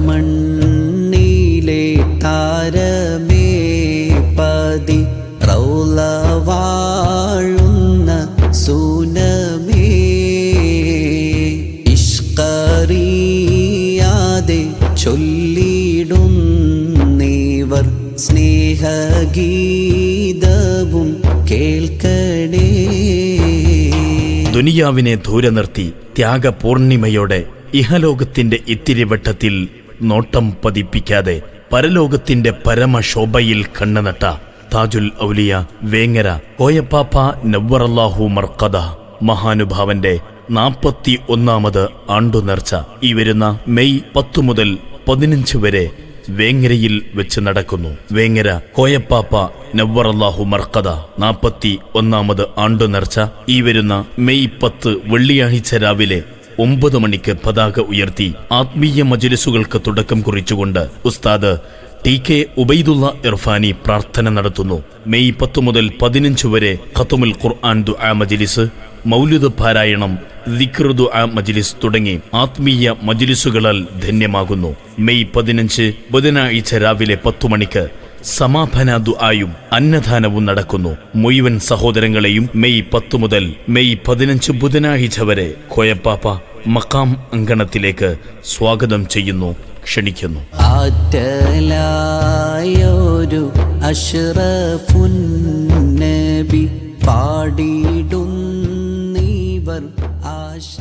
മണ്ണിലെ താരമേ പതി റൗള വാഴുന്ന സൂനമേ ഇഷ്കറിയാതെ ചൊല്ലിടുന്നീവർ സ്നേഹഗീതവും കേൾക്കണേ. ദുനിയാവിനെ ദൂരെ നിർത്തി ത്യാഗപൂർണിമയോടെ ഇഹലോകത്തിന്റെ ഇത്തിരിവട്ടത്തിൽ നോട്ടം പതിപ്പിക്കാതെ പരലോകത്തിന്റെ പരമശോഭയിൽ കണ്ണുനട്ട താജുൽ ഔലിയ വേങ്ങര കോയപ്പാപ്പ നവ്വറല്ലാഹു മർക്കദ മഹാനുഭാവന്റെ 41ാമത് ആണ്ടുനേർച്ച ഈ വരുന്ന മെയ് 10 മുതൽ 15 വരെ വേങ്ങരയിൽ വെച്ച് നടക്കുന്നു. വേങ്ങര കോയപ്പാപ്പ നവ്വറല്ലാഹു മർക്കദ 41ാമത് ആണ്ടുനേർച്ച ഈ വരുന്ന മെയ് 10 വെള്ളിയാഴ്ച രാവിലെ 9 മണിക്ക് പതാക ഉയർത്തി ആത്മീയ മജ്‌ലിസുകൾക്ക് തുടക്കം കുറിച്ചുകൊണ്ട് ഉസ്താദ് TK ഉബൈദുള്ള ഇർഫാനി പ്രാർത്ഥന നടത്തുന്നു. മെയ് 10 മുതൽ 15 വരെ ഖത്മുൽ ഖുർആൻ ദുആ മജ്‌ലിസ്, മൗലിദ് പാരായണം, ദിക്ർ ദുആ മജ്‌ലിസ് തുടങ്ങി ആത്മീയ മജ്‌ലിസുകളാൽ ധന്യമാകുന്നു. മെയ് 15 ബുധനാഴ്ച രാവിലെ 10 മണിക്ക് സമാപന ദുആയും അന്നദാനവും നടക്കുന്നു. മുഴുവൻ സഹോദരങ്ങളെയും മെയ് 10 മുതൽ മെയ് 15 ബുധനാഴ്ച വരെ കോയപ്പാപ്പ മഖാം അങ്കണത്തിലേക്ക് സ്വാഗതം ചെയ്യുന്നു, ക്ഷണിക്കുന്നു. ആറ്റലായൊരു അഷ്റഫുൻ നബി പാടിടുന്നീവർ ആശ